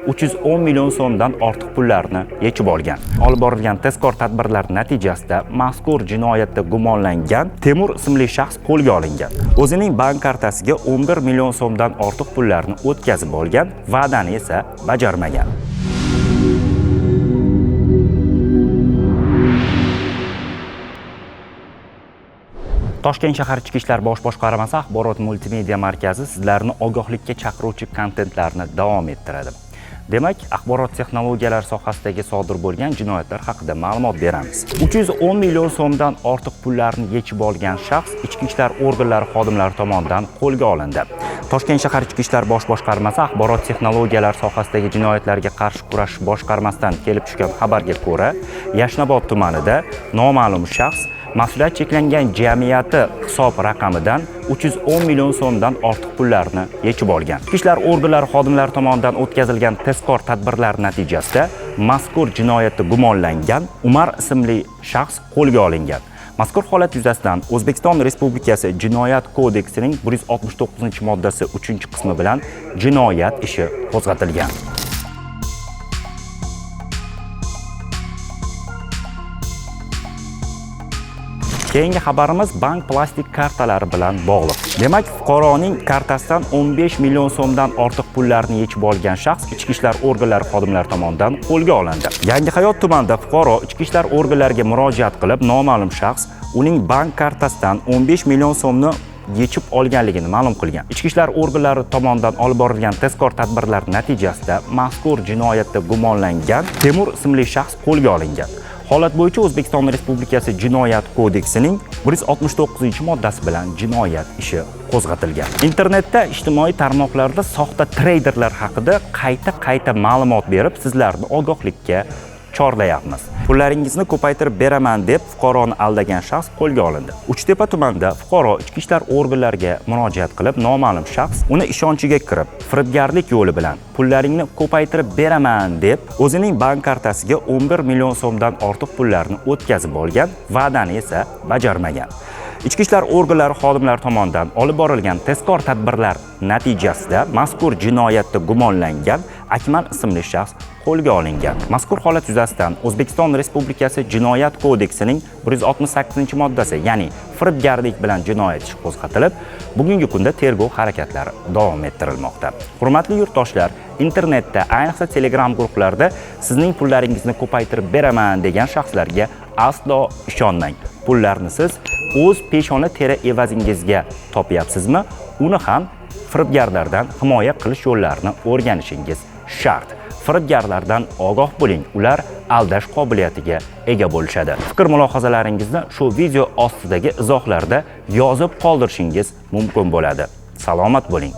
310 million so'mdan ortiq pullarni yechib olgan. Olib borilgan tezkor tadbirlar natijasida mazkur jinoyatda gumonlangan Temur ismli shaxs qo'lga olingan. O'zining bank kartasiga 11 million so'mdan ortiq pullarni o'tkazib olgan, va'dani esa bajarmagan. Toshkent shahar Ichki ishlar bosh boshqarmasi axborot multimedia markazi sizlarni ogohlikka chaqiruvchi kontentlarni davom ettiradi. Demak, axborot texnologiyalari sohasidagi sodir bo'lgan jinoyatlar haqida ma'lumot beramiz. 310 million so'mdan ortiq pullarni yechib olgan shaxs ichki ishlar organlari xodimlari tomonidan qo'lga olindi. Toshkent shahar Ichki ishlar bosh boshqarmasi axborot texnologiyalari sohasidagi jinoyatlarga qarshi kurashish boshqarmasidan kelib tushgan xabarga ko'ra, Yashnobod tumanida noma'lum shaxs mas'uliyat cheklangan jamiyati hisob raqamidan 310 million so'mdan ortiq pullarni yechib olgan. Ichki ishlar organlari xodimlari tomonidan o'tkazilgan tezkor tadbirlar natijasida mazkur jinoyatda gumonlangan Umar ismli shaxs qo'lga olingan. Mazkur holat yuzasidan O'zbekiston Respublikasi Jinoyat kodeksining 169-moddasi 3-qismi bilan jinoyat ishi qo'zg'atilgan. Keyingi xabarimiz bank plastik kartalari bilan bog'liq. Demak, fuqaroning kartasidan 15 million so'mdan ortiq pullarni yechib olgan shaxs ichki ishlar organlari xodimlari tomonidan qo'lga olindi. Yangihayot tumanida fuqaro ichki ishlar organlariga murojaat qilib, noma'lum shaxs uning bank kartasidan 15 million so'mni yechib olganligini ma'lum qilgan. Ichki ishlar organlari tomonidan olib borilgan tezkor tadbirlar natijasida mazkur jinoyatda gumonlangan Temur ismli shaxs qo'lga olingan. Holat bo'yicha O'zbekiston Respublikasi Jinoyat kodeksining 169-moddasi bilan jinoyat ishi qo'zg'atilgan. Internetda, ijtimoiy tarmoqlarda soxta treyderlar haqida qayta ma'lumot berib, sizlarni ogohlikka chorlayapmiz. Pullaringizni ko'paytirib beraman deb fuqaroni aldagan shaxs qo'lga olindi. Uchtepa tumanida fuqaro ichki ishlar organlariga murojaat qilib, noma'lum shaxs uni ishonchiga kirib, firibgarlik yo'li bilan pullaringni ko'paytirib beraman deb o'zining bank kartasiga 11 million so'mdan ortiq pullarni o'tkazib olgan, va'dani esa bajarmagan. Ichki ishlar organlari xodimlari tomonidan olib borilgan tezkor tadbirlar natijasida mazkur jinoyatda gumonlangan Akmal ismli shaxs qo'lga olingan. Mazkur holat yuzasidan O'zbekiston Respublikasi Jinoyat kodeksining 168-moddasi, ya'ni firibgarlik bilan jinoyat ishi qo'zg'atilib, bugungi kunda tergov harakatlari davom ettirilmoqda. Hurmatli yurtdoshlar, internetda, ayniqsa Telegram guruhlarida sizning pullaringizni ko'paytirib beraman degan shaxslarga aslo ishonmang. Pullarni siz o'z peshona teri evazingizga topyapsizmi? Uni ham firibgarlardan himoya qilish yo'llarini o'rganishingiz shart. Firibgarlardan ogoh bo'ling, ular aldash qobiliyatiga ega bo'lishadi. Fikr-mulohazalaringizni shu video ostidagi izohlarda yozib qoldirishingiz mumkin bo'ladi. Salomat bo'ling.